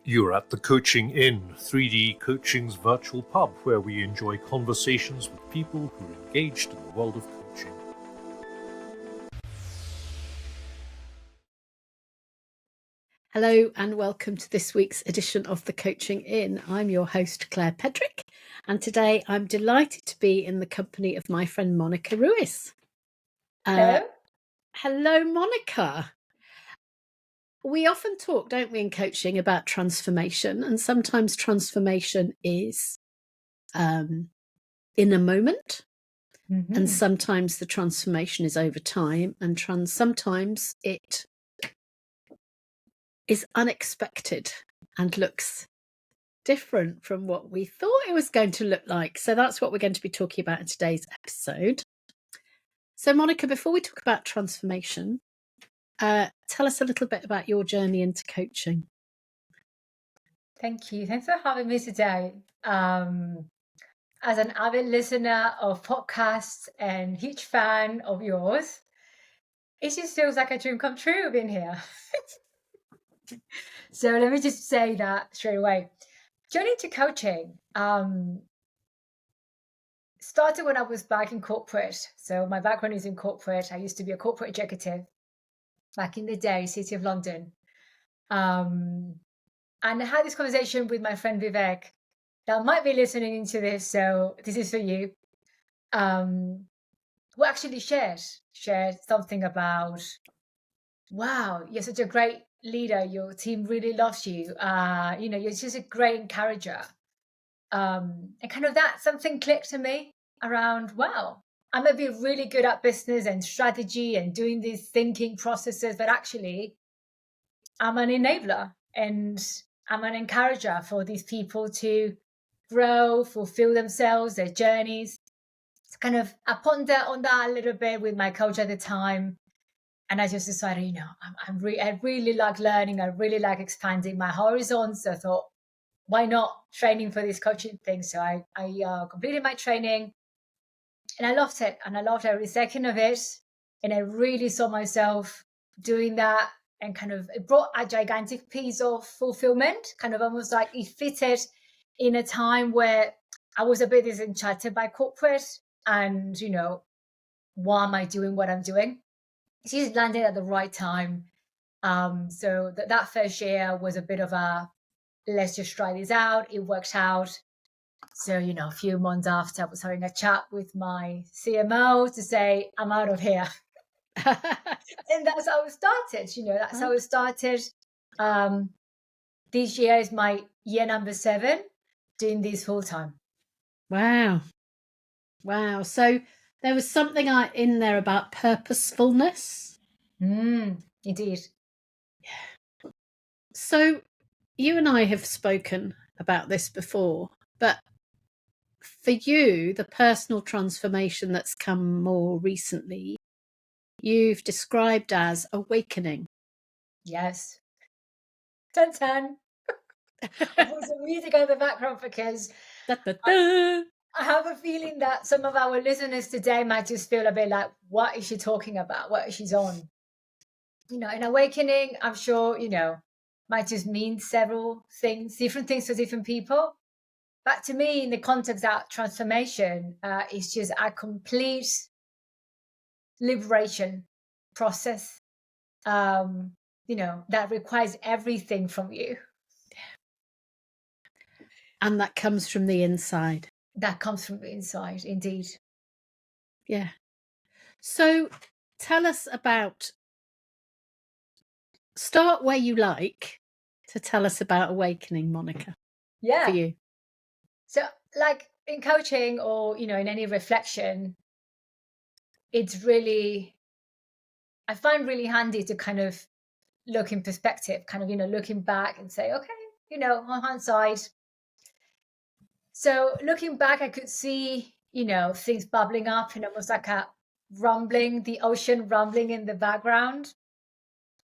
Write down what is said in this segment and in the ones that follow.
You're at the Coaching Inn, 3D Coaching's virtual pub, where we enjoy conversations with people who are engaged in the world of coaching. Hello and welcome to this week's edition of the Coaching Inn. I'm your host, Claire Pedrick, and today I'm delighted to be in the company of my friend Monica Ruiz. Hello. Hello, Monica. We often talk, don't we, in coaching about transformation, and sometimes transformation is in a moment, and sometimes the transformation is over time, and sometimes it is unexpected and looks different from what we thought it was going to look like. So that's what we're going to be talking about in today's episode. So, Monica, before we talk about transformation, tell us a little bit about your journey into coaching. Thank you. Thanks for having me today. As an avid listener of podcasts and huge fan of yours, it just feels like a dream come true being here. So let me just say that straight away. Journey to coaching started when I was back in corporate. So my background is in corporate. I used to be a corporate executive back in the day, City of London. And I had this conversation with my friend Vivek that might be listening into this, so this is for you. We actually shared something about, wow, you're such a great leader. Your team really loves you. You're just a great encourager. And kind of that something clicked to me around, wow, I might be really good at business and strategy and doing these thinking processes, but actually I'm an enabler and I'm an encourager for these people to grow, fulfill themselves, their journeys. So kind of I pondered on that a little bit with my coach at the time. And I just decided, I really like learning. I really like expanding my horizons. So I thought, why not training for this coaching thing? So I completed my training and I loved it. And I loved every second of it. And I really saw myself doing that, and kind of it brought a gigantic piece of fulfillment, kind of almost like it fitted in a time where I was a bit disenchanted by corporate and, why am I doing what I'm doing? She's landed at the right time. So that first year was a bit of a, let's just try this out. It worked out. So, a few months after, I was having a chat with my CMO to say, I'm out of here. And that's how it started. That's how it started. This year is my year number 7 doing this full time. Wow. So there was something in there about purposefulness. Indeed. Yeah. So you and I have spoken about this before, but for you, the personal transformation that's come more recently, you've described as awakening. Yes. Dun. I put some music on the background because I have a feeling that some of our listeners today might just feel a bit like, what is she talking about? What is she on? An awakening, I'm sure, might just mean several things, different things for different people. But to me, in the context of transformation, it's just a complete liberation process, that requires everything from you. And that comes from the inside. That comes from the inside, indeed. Yeah. So tell us start where you like to tell us about awakening, Monica. Yeah. For you. So like in coaching or, in any reflection, it's really, I find really handy to kind of look in perspective, kind of, looking back and say, okay, on hindsight. So looking back, I could see, things bubbling up and almost like a rumbling, the ocean rumbling in the background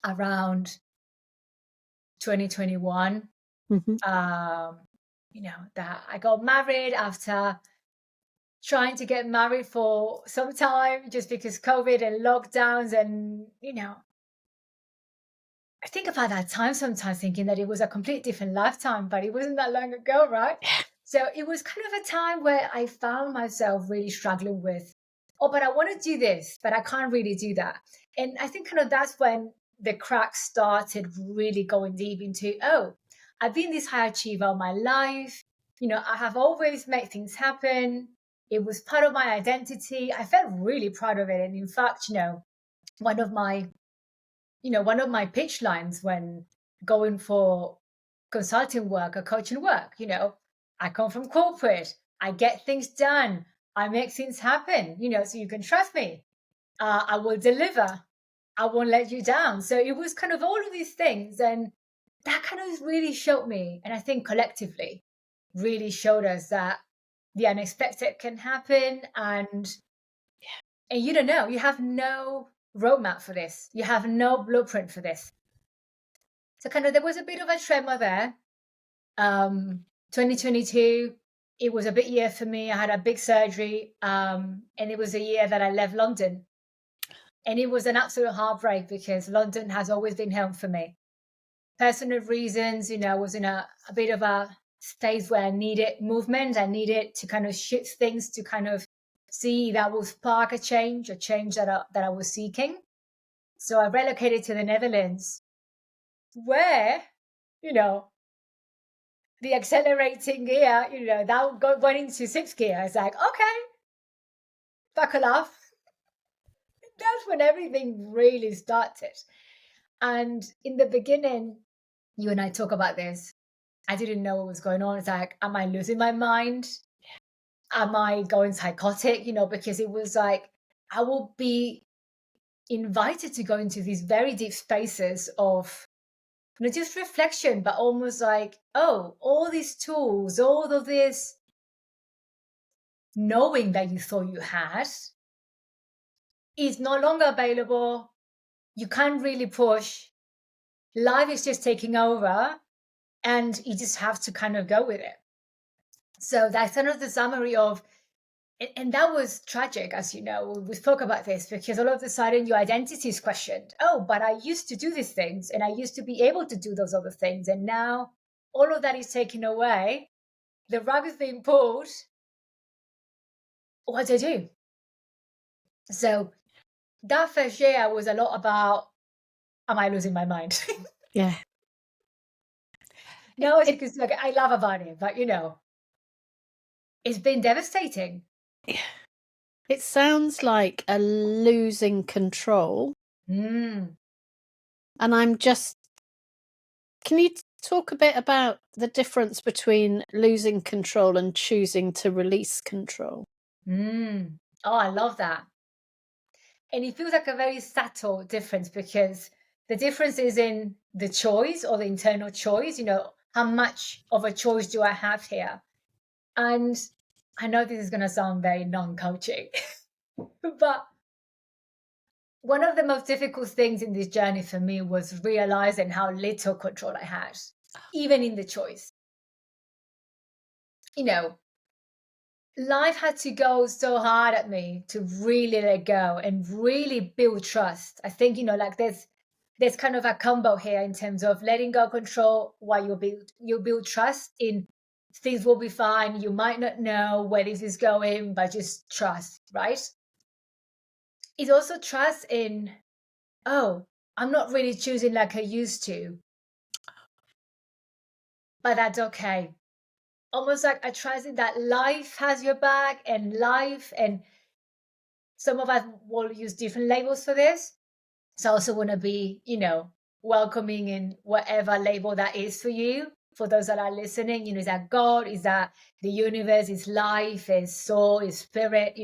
around 2021. That I got married after trying to get married for some time just because COVID and lockdowns and, I think about that time sometimes thinking that it was a complete different lifetime, but it wasn't that long ago, right? So it was kind of a time where I found myself really struggling with, oh, but I want to do this, but I can't really do that. And I think kind of that's when the cracks started really going deep into, oh, I've been this high achiever all my life. I have always made things happen. It was part of my identity. I felt really proud of it. And in fact, one of my pitch lines when going for consulting work or coaching work, I come from corporate, I get things done, I make things happen, so you can trust me. I will deliver. I won't let you down. So it was kind of all of these things. And that kind of really showed me, and I think collectively really showed us that the unexpected can happen. And you don't know, you have no roadmap for this. You have no blueprint for this. So kind of there was a bit of a tremor there. 2022, it was a big year for me. I had a big surgery, and it was a year that I left London. And it was an absolute heartbreak because London has always been home for me. Personal reasons, I was in a bit of a space where I needed movement. I needed to kind of shift things to kind of see that will spark a change that I was seeking. So I relocated to the Netherlands, where, the accelerating gear, that went into sixth gear. It's like, okay, buckle up. That's when everything really started. And in the beginning, you and I talk about this, I didn't know what was going on. It's like, am I losing my mind? Am I going psychotic? Because it was like, I will be invited to go into these very deep spaces of not just reflection, but almost like, oh, all these tools, all of this knowing that you thought you had is no longer available. You can't really push. Life is just taking over, and you just have to kind of go with it. So that's kind of the summary of, and that was tragic, as you know. We spoke about this because all of a sudden your identity is questioned. Oh, but I used to do these things and I used to be able to do those other things. And now all of that is taken away. The rug is being pulled. What do I do? So that first year was a lot about, am I losing my mind? Yeah. No, because like, I love about it, but it's been devastating. It sounds like a losing control. Mm. And can you talk a bit about the difference between losing control and choosing to release control? Oh, I love that. And it feels like a very subtle difference because the difference is in the choice or the internal choice, how much of a choice do I have here? And I know this is going to sound very non-coaching, but one of the most difficult things in this journey for me was realizing how little control I had, even in the choice. Life had to go so hard at me to really let go and really build trust. I think, like there's kind of a combo here in terms of letting go control while you build trust in things will be fine. You might not know where this is going, but just trust, right? It's also trust in, oh, I'm not really choosing like I used to, but that's okay. Almost like I trust in that life has your back and some of us will use different labels for this. So I also want to be, welcoming in whatever label that is for you. For those that are listening, is that God, is that the universe, is life, is soul, is spirit,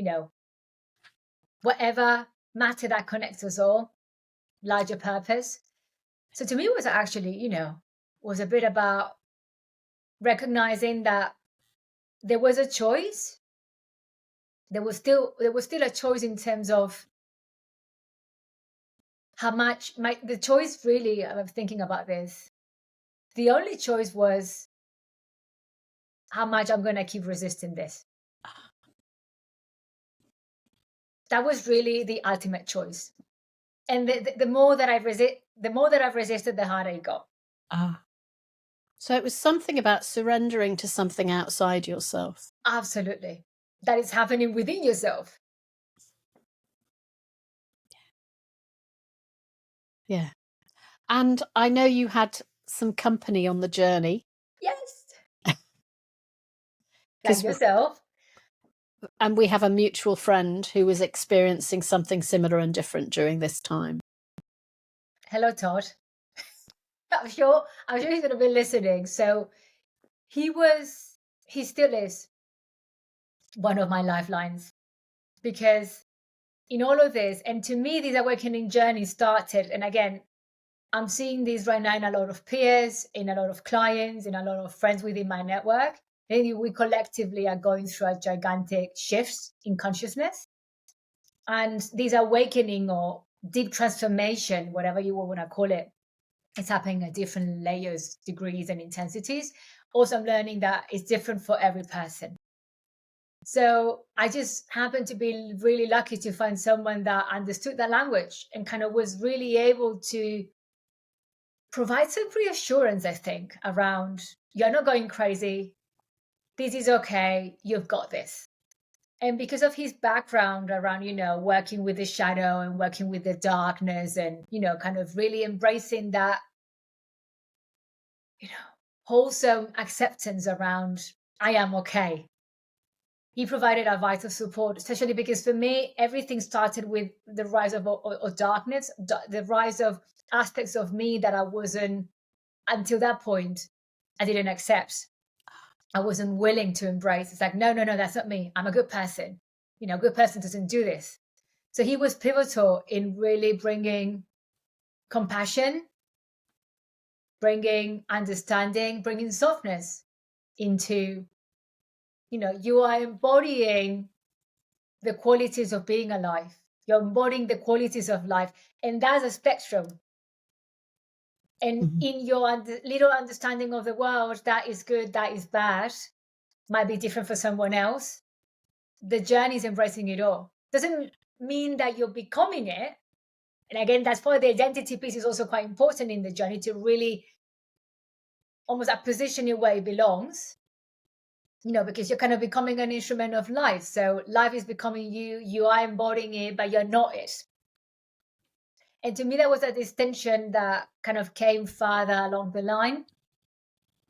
whatever matter that connects us all, larger purpose. So to me, it was actually, was a bit about recognizing that there was a choice. There was still a choice in terms of how much the choice really, I'm thinking about this. The only choice was how much I'm going to keep resisting this. That was really the ultimate choice. And the more that I've resisted, the harder it got. So it was something about surrendering to something outside yourself. Absolutely. That is happening within yourself. Yeah. And I know you had some company on the journey. Yes. 'Cause Like yourself. And we have a mutual friend who was experiencing something similar and different during this time. Hello, Todd. I'm sure he's going to be listening. So he still is one of my lifelines, because in all of this, and to me, this awakening journey started, and again, I'm seeing this right now in a lot of peers, in a lot of clients, in a lot of friends within my network. And we collectively are going through a gigantic shifts in consciousness. And this awakening or deep transformation, whatever you want to call it, it's happening at different layers, degrees, and intensities. Also, I'm learning that it's different for every person. So I just happened to be really lucky to find someone that understood that language and kind of was really able to provide some reassurance, I think, around you're not going crazy. This is okay. You've got this. And because of his background around, working with the shadow and working with the darkness and, kind of really embracing that, wholesome acceptance around, I am okay. He provided a vital support, especially because for me, everything started with the rise of darkness, the rise of aspects of me that I wasn't, until that point, I didn't accept. I wasn't willing to embrace. It's like, no, that's not me. I'm a good person. A good person doesn't do this. So he was pivotal in really bringing compassion, bringing understanding, bringing softness into, you are embodying the qualities of being alive. You're embodying the qualities of life. And that's a spectrum. And in your little understanding of the world, that is good, that is bad, might be different for someone else. The journey is embracing it all. Doesn't mean that you're becoming it. And again, that's why the identity piece is also quite important in the journey, to really almost position it where it belongs, because you're kind of becoming an instrument of life. So life is becoming you, you are embodying it, but you're not it. And to me, that was a distinction that kind of came further along the line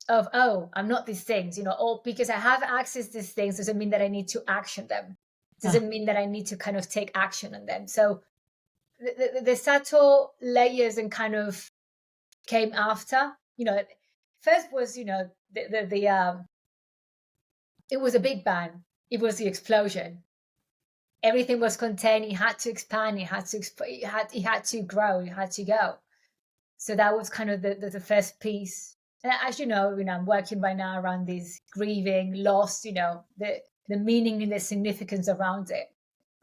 of, oh, I'm not these things, or because I have access to these things doesn't mean that I need to action them. Doesn't mean that I need to kind of take action on them. So the subtle layers and kind of came after, first was, it was a big bang. It was the explosion. Everything was contained. It had to expand. It had to grow. It had to go. So that was kind of the first piece. And as you know, I'm working right now around this grieving, loss, the meaning and the significance around it.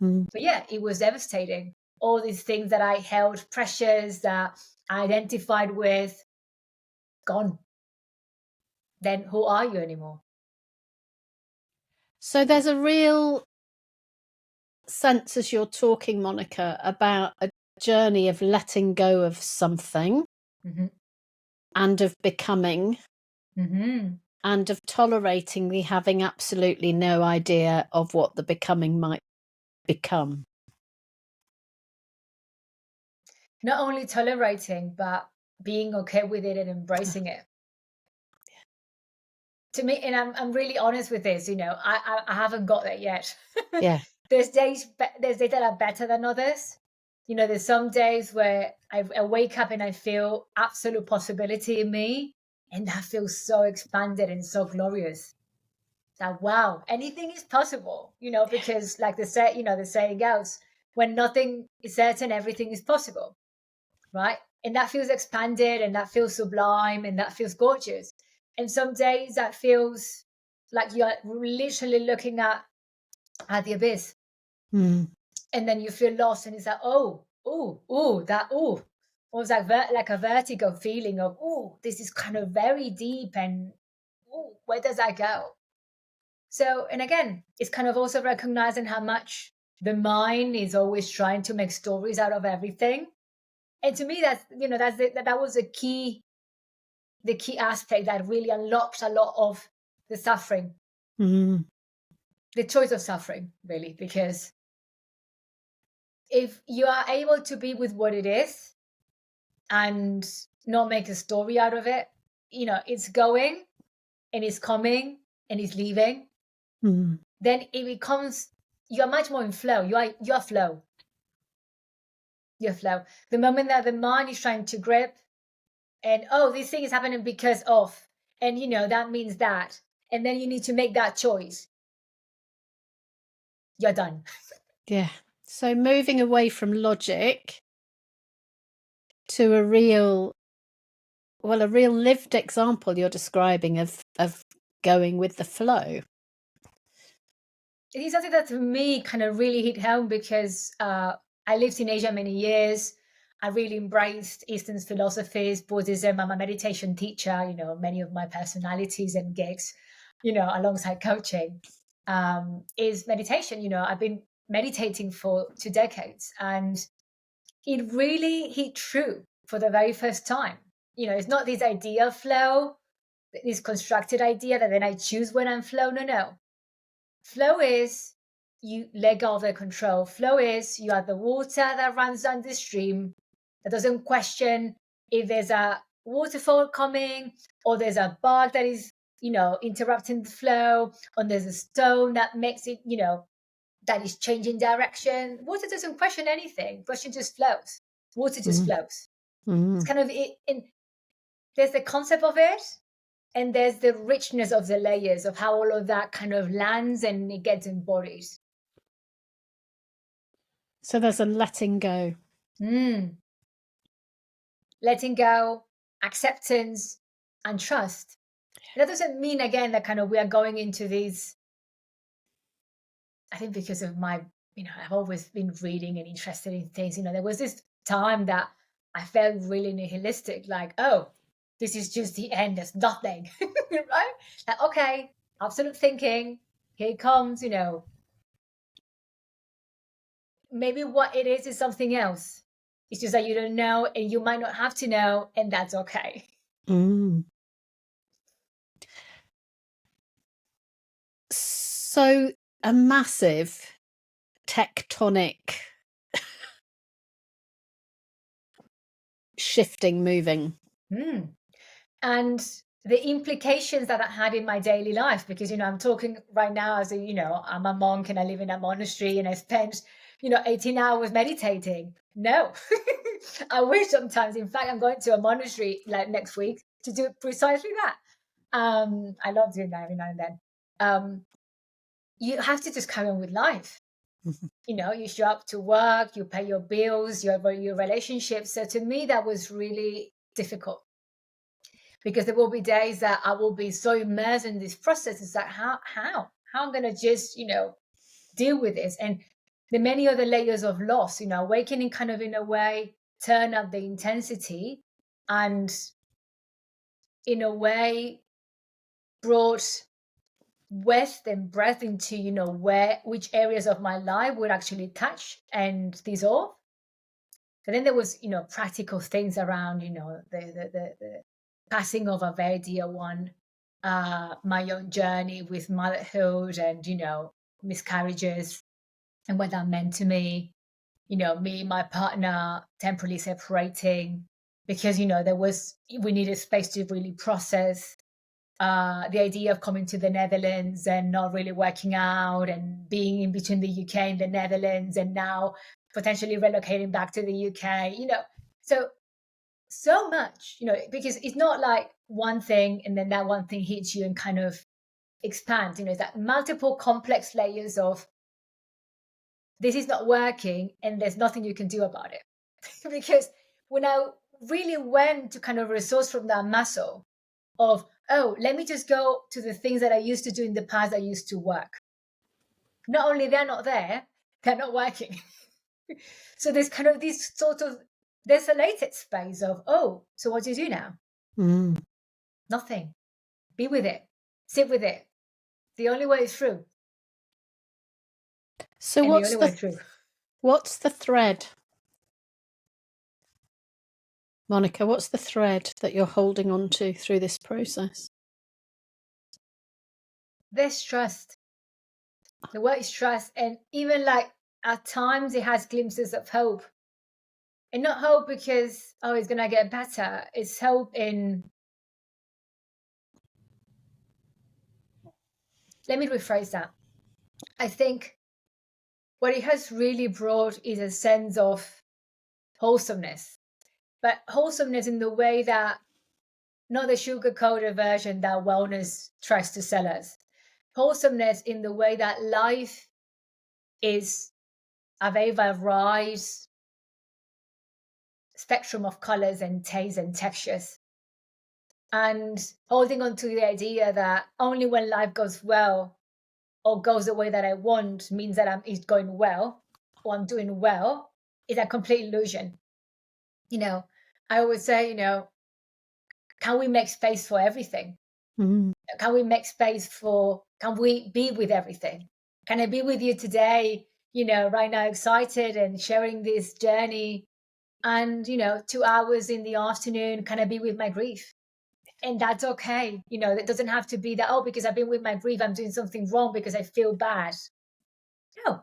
But yeah, it was devastating. All these things that I held precious, that I identified with, gone. Then who are you anymore? So there's a real sense as you're talking, Monica, about a journey of letting go of something and of becoming and of tolerating the having absolutely no idea of what the becoming might become. Not only tolerating, but being okay with it and embracing it. To me, and I'm really honest with this, I haven't got there yet. Yeah. There's days that are better than others. There's some days where I wake up and I feel absolute possibility in me, and that feels so expanded and so glorious. Like, wow, anything is possible, because like the saying goes, when nothing is certain, everything is possible, right? And that feels expanded, and that feels sublime, and that feels gorgeous. And some days that feels like you're literally looking at the abyss. And then you feel lost, and it's like, almost like a vertigo feeling of, this is kind of very deep, and where does that go? So, and again, it's kind of also recognizing how much the mind is always trying to make stories out of everything. And to me, that's, that was the key aspect that really unlocked a lot of the suffering, Mm. the choice of suffering, really, because if you are able to be with what it is and not make a story out of it, it's going and it's coming and it's leaving, Mm. then it becomes, you're much more in flow. You're flow. You're flow. The moment that the mind is trying to grip and, this thing is happening because of, and that means that, and then you need to make that choice, you're done. Yeah. So moving away from logic to a real lived example you're describing of going with the flow. It is something that, for me, kind of really hit home because I lived in Asia many years. I really embraced Eastern philosophies, Buddhism. I'm a meditation teacher. Many of my personalities and gigs, alongside coaching, is meditation. I've been meditating for 2 decades, and it really hit true for the very first time. It's not this idea of flow, this constructed idea that then I choose when I'm flow. No. Flow is you let go of the control. Flow is you are the water that runs down the stream, that doesn't question if there's a waterfall coming, or there's a bug that is, interrupting the flow, or there's a stone that makes it, that is changing direction. Water doesn't question anything. Question just flows. Water just flows. It's kind of it. And there's the concept of it, and there's the richness of the layers of how all of that kind of lands and it gets embodied. So there's a letting go. Letting go, acceptance, and trust. That doesn't mean, again, that kind of we are going into these, I think because of my, I've always been reading and interested in things. There was this time that I felt really nihilistic, like, this is just the end, there's nothing, right? Like, okay, absolute thinking, here it comes, maybe what it is something else. It's just that you don't know, and you might not have to know, and that's okay. So a massive tectonic shifting, moving. And the implications that had in my daily life, because, I'm talking right now as I'm a monk and I live in a monastery and I spend, 18 hours meditating. No, I wish sometimes. In fact, I'm going to a monastery like next week to do precisely that. I love doing that every now and then. You have to just carry on with life. You show up to work, you pay your bills, your relationships. So to me, that was really difficult, because there will be days that I will be so immersed in this process. It's like, how I'm going to just, deal with this. And the many other layers of loss, awakening kind of in a way, turn up the intensity, and in a way brought width and breadth into, which areas of my life would actually touch and dissolve. But then there was, practical things around, the passing of a very dear one, my own journey with motherhood and, miscarriages and what that meant to me, me and my partner temporarily separating because, we needed space to really process the idea of coming to the Netherlands and not really working out and being in between the UK and the Netherlands, and now potentially relocating back to the UK, so much, because it's not like one thing and then that one thing hits you and kind of expands, it's that multiple complex layers of this is not working and there's nothing you can do about it. Because when I really went to kind of resource from that muscle of, let me just go to the things that I used to do in the past that used to work. Not only they're not there, they're not working. So there's kind of this sort of desolated space of, so what do you do now? Nothing. Be with it. Sit with it. The only way is through. So and what's the only way through. What's the thread? Monica, what's the thread that you're holding on to through this process? There's trust. The word is trust. And even like at times it has glimpses of hope. And not hope because, oh, it's going to get better. It's hope in... Let me rephrase that. I think what it has really brought is a sense of wholesomeness. But wholesomeness in the way that, not the sugar-coated version that wellness tries to sell us. Wholesomeness in the way that life is a very varied spectrum of colors and tastes and textures. And holding on to the idea that only when life goes well or goes the way that I want means that it's going well or I'm doing well is a complete illusion. I always say, can we make space for everything? Mm. Can we make space can we be with everything? Can I be with you today, right now, excited and sharing this journey? And, 2 hours in the afternoon, can I be with my grief? And that's okay. It doesn't have to be that, oh, because I've been with my grief, I'm doing something wrong because I feel bad. No,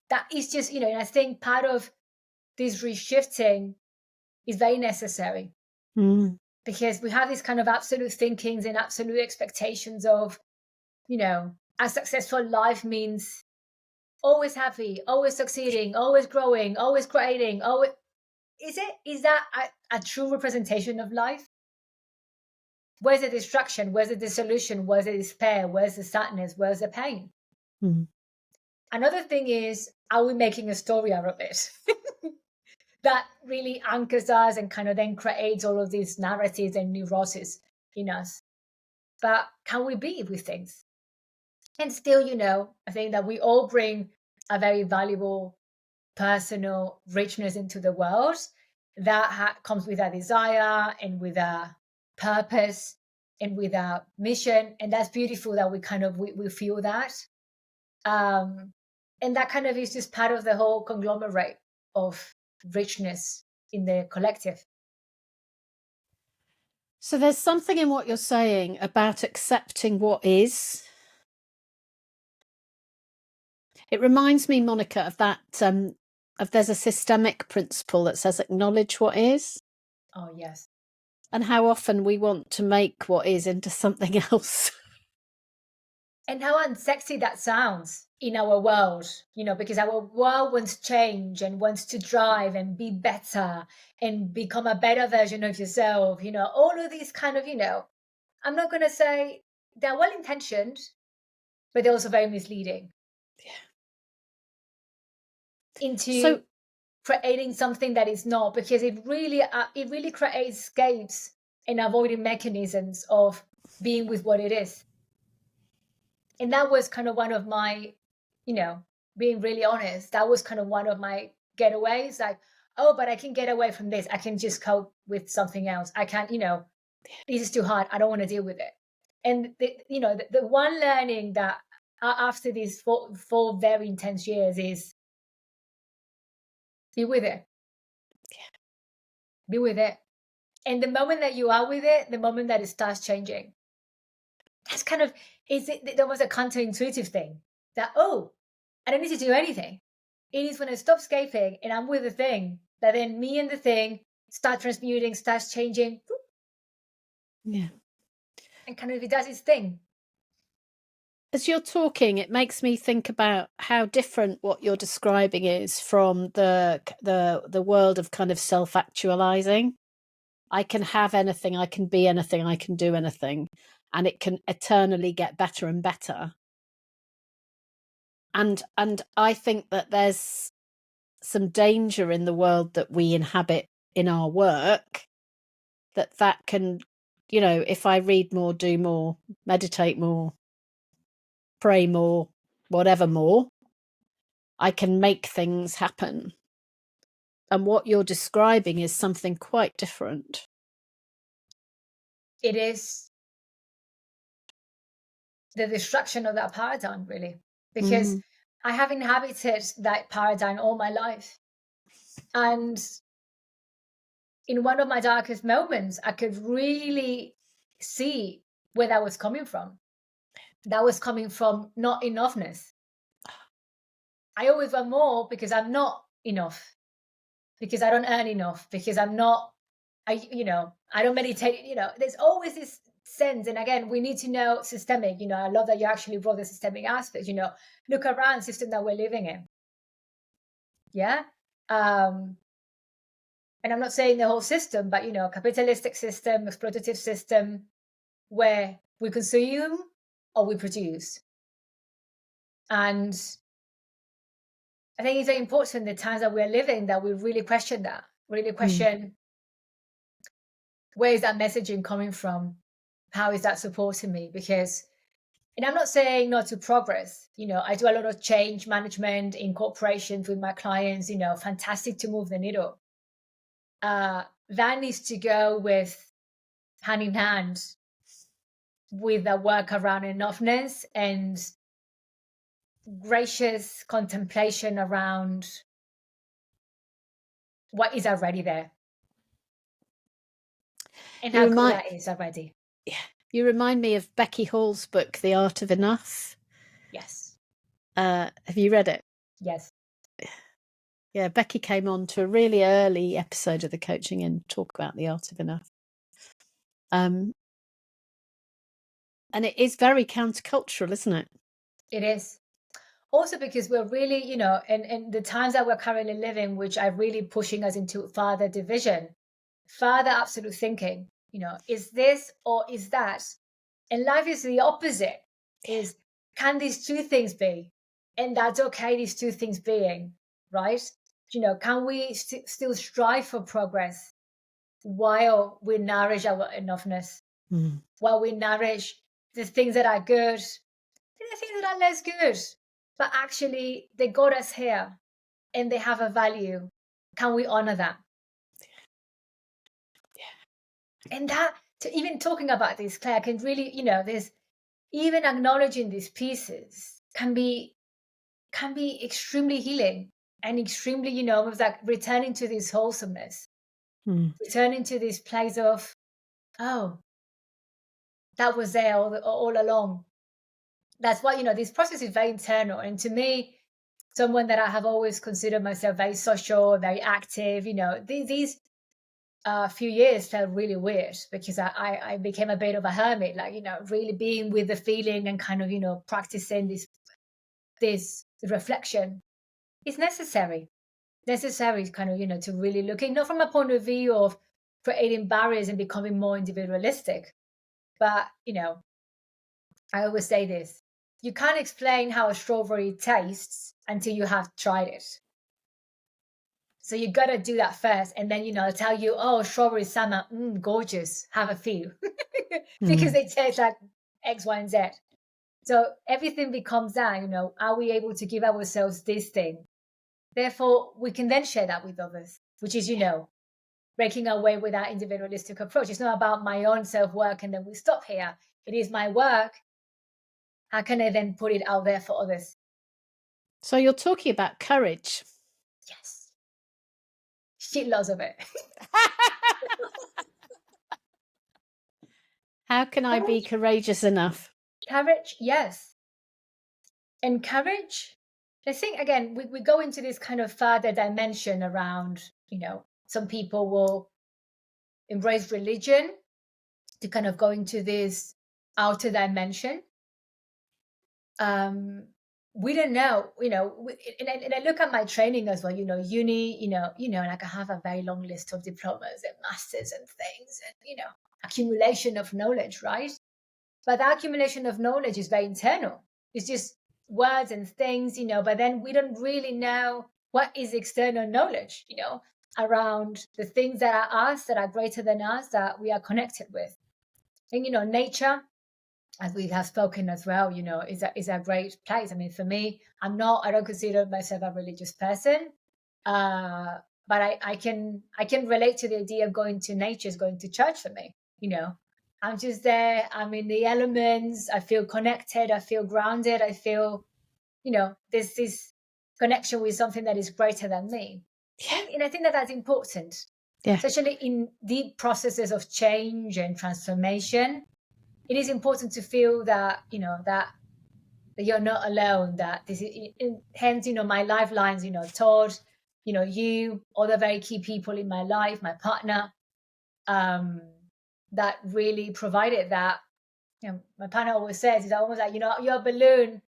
that is just, and I think part of this reshifting is very necessary. Mm. Because we have these kind of absolute thinkings and absolute expectations of, a successful life means always happy, always succeeding, always growing, always creating. Is that a true representation of life? Where's the distraction? Where's the dissolution? Where's the despair? Where's the sadness? Where's the pain? Mm. Another thing is, are we making a story out of it? That really anchors us and kind of then creates all of these narratives and neuroses in us. But can we be with things? And still, I think that we all bring a very valuable personal richness into the world that comes with a desire and with a purpose and with a mission. And that's beautiful that we feel that. And that kind of is just part of the whole conglomerate of richness in the collective. So there's something in what you're saying about accepting what is. It reminds me, Monica, of that, there's a systemic principle that says acknowledge what is. Oh, yes. And how often we want to make what is into something else. And how unsexy that sounds in our world, because our world wants change and wants to drive and be better and become a better version of yourself, all of these kind of, I'm not going to say they're well-intentioned, but they're also very misleading. Yeah. Into creating something that is not, because it really creates escapes and avoiding mechanisms of being with what it is. And that was kind of one of my, being really honest, that was kind of one of my getaways, like, oh, but I can get away from this. I can just cope with something else. I can't, this is too hard. I don't want to deal with it. And, the one learning that after these four very intense years is be with it. Yeah. Be with it. And the moment that you are with it, the moment that it starts changing, that's kind of, there was a counterintuitive thing that, oh, I don't need to do anything. It is when I stop escaping and I'm with the thing that then me and the thing start transmuting, starts changing. Yeah. And kind of it does its thing. As you're talking, it makes me think about how different what you're describing is from the world of kind of self-actualizing. I can have anything, I can be anything, I can do anything, and it can eternally get better and better. And I think that there's some danger in the world that we inhabit in our work, that can, if I read more, do more, meditate more, pray more, whatever more, I can make things happen. And what you're describing is something quite different. It is the destruction of that paradigm, really, because I have inhabited that paradigm all my life. And in one of my darkest moments, I could really see where that was coming from. That was coming from not enoughness. I always want more because I'm not enough, because I don't earn enough, because I don't meditate, there's always this sense. And again, we need to know systemic, I love that you actually brought the systemic aspect, look around the system that we're living in. Yeah. And I'm not saying the whole system, but, capitalistic system, exploitative system, where we consume or we produce. And I think it's very important the times that we're living that we really question that, where is that messaging coming from? How is that supporting me? Because, and I'm not saying not to progress, I do a lot of change management in corporations with my clients, fantastic to move the needle. That needs to go with hand in hand with the work around enoughness and gracious contemplation around what is already there and how cool that is already. Yeah, you remind me of Becky Hall's book, The Art of Enough. Yes. Have you read it? Yes. Yeah, Becky came on to a really early episode of the Coaching and talk about The Art of Enough. And it is very countercultural, isn't it? It is. Also because we're really, and the times that we're currently living, which are really pushing us into further division, further absolute thinking, is this or is that? And life is the opposite. Is, can these two things be? And that's okay, these two things being, right? Can we still strive for progress while we nourish our enoughness, while we nourish the things that are good and the things that are less good, but actually they got us here and they have a value. Can we honor that? Yeah. And that, to even talking about this, Claire, can really, there's even acknowledging these pieces can be extremely healing and extremely, was like returning to this wholesomeness, returning to this place of, oh, that was there all along. That's why, this process is very internal. And to me, someone that I have always considered myself very social, very active, these few years felt really weird because I became a bit of a hermit, like, really being with the feeling and kind of, practicing this reflection is necessary kind of, to really looking, not from a point of view of creating barriers and becoming more individualistic, but, I always say this, you can't explain how a strawberry tastes until you have tried it. So you got to do that first. And then, I'll tell you, oh, strawberry summer, gorgeous, have a few. Because they taste like X, Y, and Z. So everything becomes that, are we able to give ourselves this thing? Therefore, we can then share that with others, which is, breaking away with that individualistic approach. It's not about my own self-work and then we stop here. It is my work. How can I then put it out there for others? So you're talking about courage. Yes. Shitloads of it. How can I be courageous enough? Courage, yes. And courage, I think, again, we go into this kind of further dimension around, some people will embrace religion to kind of go into this outer dimension. We don't know, and I look at my training as well, uni, like I have a very long list of diplomas and masters and things and, accumulation of knowledge, right? But that accumulation of knowledge is very internal. It's just words and things, but then we don't really know what is external knowledge, around the things that are us, that are greater than us, that we are connected with. And, nature, as we have spoken as well, is a great place. I mean, for me, I don't consider myself a religious person, but I can relate to the idea of going to nature, going to church for me. I'm just there. I'm in the elements. I feel connected. I feel grounded. I feel, there's this connection with something that is greater than me. Yeah. And I think that that's important. Yeah. Especially in deep processes of change and transformation, it is important to feel that, that you're not alone, that this is, hence, my lifelines, Todd, you, other very key people in my life, my partner, that really provided that. My partner always says, it's almost like, you're a balloon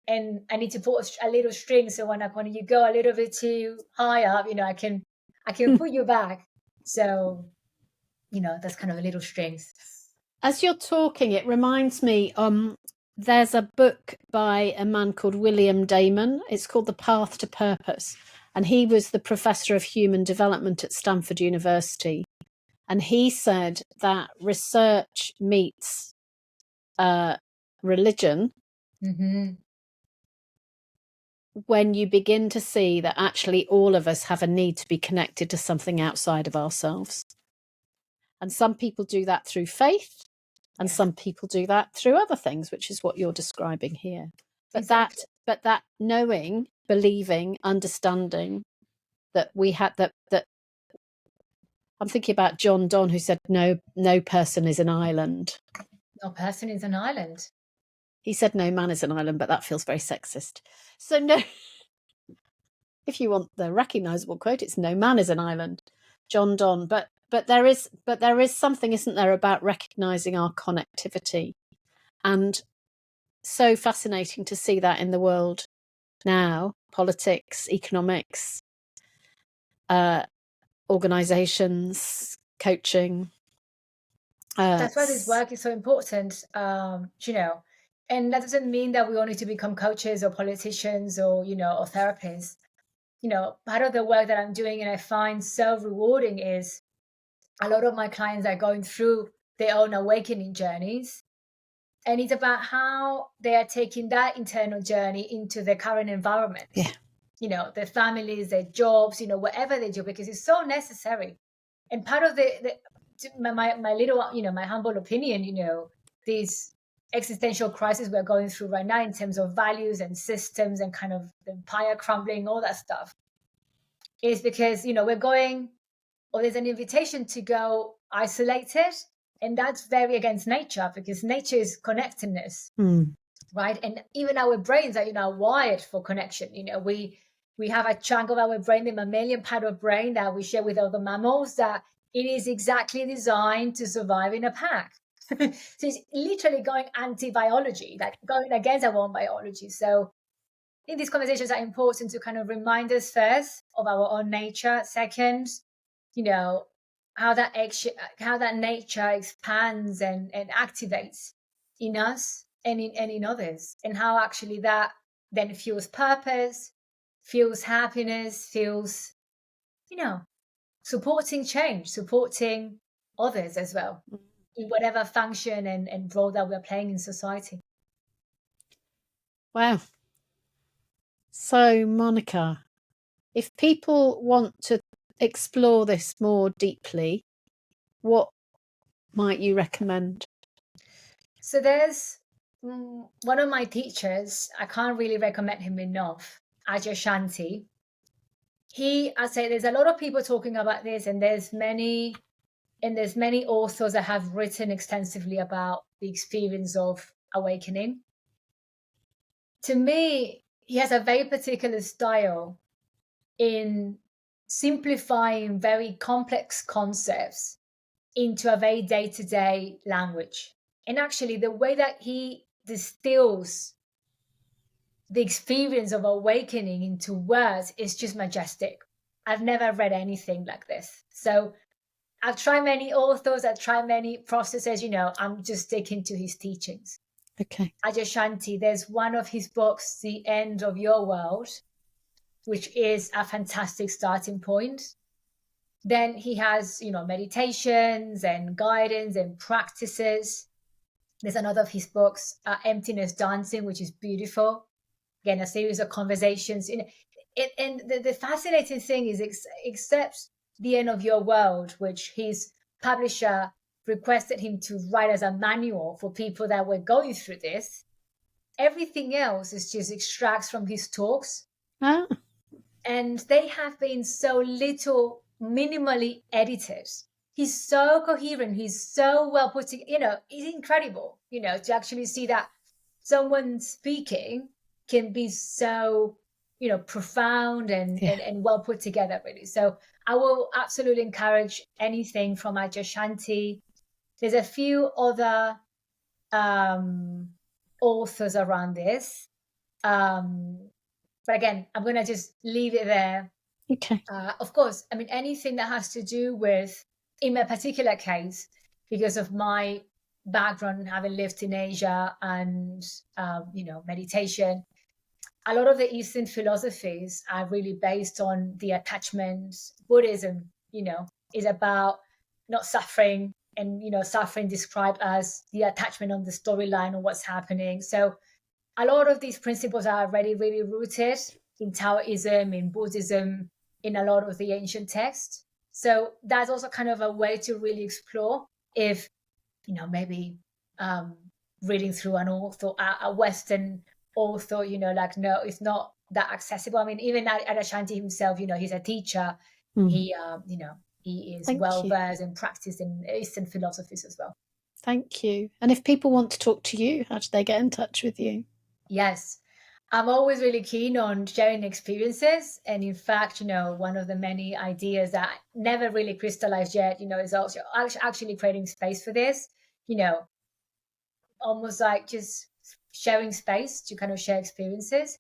and I need to put a little string. So when you go a little bit too high up, I can pull you back. So, that's kind of a little strings. As you're talking, it reminds me, there's a book by a man called William Damon. It's called The Path to Purpose. And he was the professor of human development at Stanford University. And he said that research meets religion when you begin to see that actually all of us have a need to be connected to something outside of ourselves. And some people do that through faith, and some people do that through other things, which is what you're describing here. But exactly. that knowing, believing, understanding that we had that I'm thinking about John Donne, who said, no person is an island. No person is an island. He said no man is an island, but that feels very sexist. So no, if you want the recognizable quote, it's no man is an island, John Donne. But there is something, isn't there, about recognizing our connectivity, and so fascinating to see that in the world now, politics, economics, organizations, coaching. That's why this work is so important, and that doesn't mean that we all need to become coaches or politicians or, or therapists. Part of the work that I'm doing and I find so rewarding is a lot of my clients are going through their own awakening journeys. And it's about how they are taking that internal journey into their current environment. Yeah. Their families, their jobs, whatever they do, because it's so necessary. And part of my little, my humble opinion, these existential crisis we're going through right now in terms of values and systems and kind of the empire crumbling, all that stuff, is because, we're going, or there's an invitation to go isolated. And that's very against nature, because nature is connectedness, right? And even our brains are, wired for connection. We have a chunk of our brain, the mammalian part of brain that we share with other mammals, that it is exactly designed to survive in a pack. So it's literally going anti-biology, like going against our own biology. So I think these conversations are important to kind of remind us first of our own nature. Second, how that nature expands and activates in us and in others, and how actually that then fuels purpose, fuels happiness, fuels, supporting change, supporting others as well, in whatever function and role that we're playing in society. Wow. So, Monica, if people want to explore this more deeply, what might you recommend? So there's one of my teachers, I can't really recommend him enough, Adyashanti. I say there's a lot of people talking about this, and there's many authors that have written extensively about the experience of awakening. To me, he has a very particular style in simplifying very complex concepts into a very day-to-day language. And actually, the way that he distills the experience of awakening into words is just majestic. I've never read anything like this. So I've tried many authors, I've tried many processes, I'm just sticking to his teachings. Okay. Adyashanti, there's one of his books, The End of Your World, which is a fantastic starting point. Then he has, meditations and guidance and practices. There's another of his books, Emptiness Dancing, which is beautiful. Again, a series of conversations. And the fascinating thing is, except The End of Your World, which his publisher requested him to write as a manual for people that were going through this, everything else is just extracts from his talks. Ah. And they have been so little minimally edited. He's so coherent. He's so well put together. It's incredible, to actually see that someone speaking can be so, profound and well put together, really. So I will absolutely encourage anything from Adyashanti. There's a few other authors around this. But again, I'm going to just leave it there. Okay. Of course, I mean, anything that has to do with, in my particular case, because of my background, having lived in Asia and, meditation, a lot of the Eastern philosophies are really based on the attachment. Buddhism, is about not suffering, and, suffering described as the attachment on the storyline of what's happening. So a lot of these principles are already really rooted in Taoism, in Buddhism, in a lot of the ancient texts. So that's also kind of a way to really explore if, maybe reading through an author, a Western author, no, it's not that accessible. I mean, even Adyashanti himself, he's a teacher. He, he is well-versed and practiced in Eastern philosophies as well. Thank you. And if people want to talk to you, how do they get in touch with you? Yes. I'm always really keen on sharing experiences. And in fact, one of the many ideas that never really crystallized yet, is also actually creating space for this, almost like just sharing space to kind of share experiences.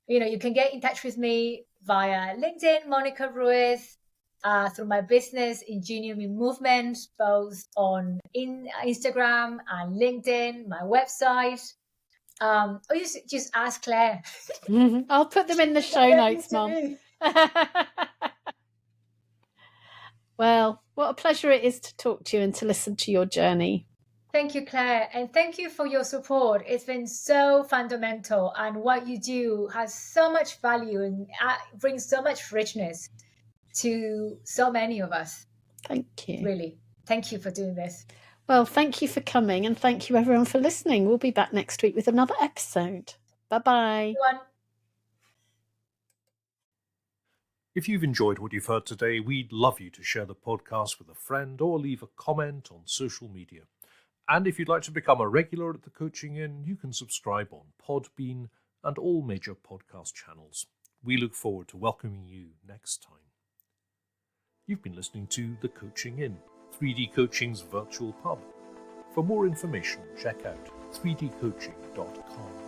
You can get in touch with me via LinkedIn, Monica Ruiz, through my business, Ingenium in Movement, both on Instagram and LinkedIn, my website. Or just ask Claire. I'll put them in the show notes, Mom. Well, what a pleasure it is to talk to you and to listen to your journey. Thank you, Claire. And thank you for your support. It's been so fundamental. And what you do has so much value and brings so much richness to so many of us. Thank you. Really. Thank you for doing this. Well, thank you for coming, and thank you everyone for listening. We'll be back next week with another episode. Bye-bye. Everyone. If you've enjoyed what you've heard today, we'd love you to share the podcast with a friend or leave a comment on social media. And if you'd like to become a regular at the Coaching Inn, you can subscribe on Podbean and all major podcast channels. We look forward to welcoming you next time. You've been listening to The Coaching Inn, 3D Coaching's virtual pub. For more information, check out 3dcoaching.com.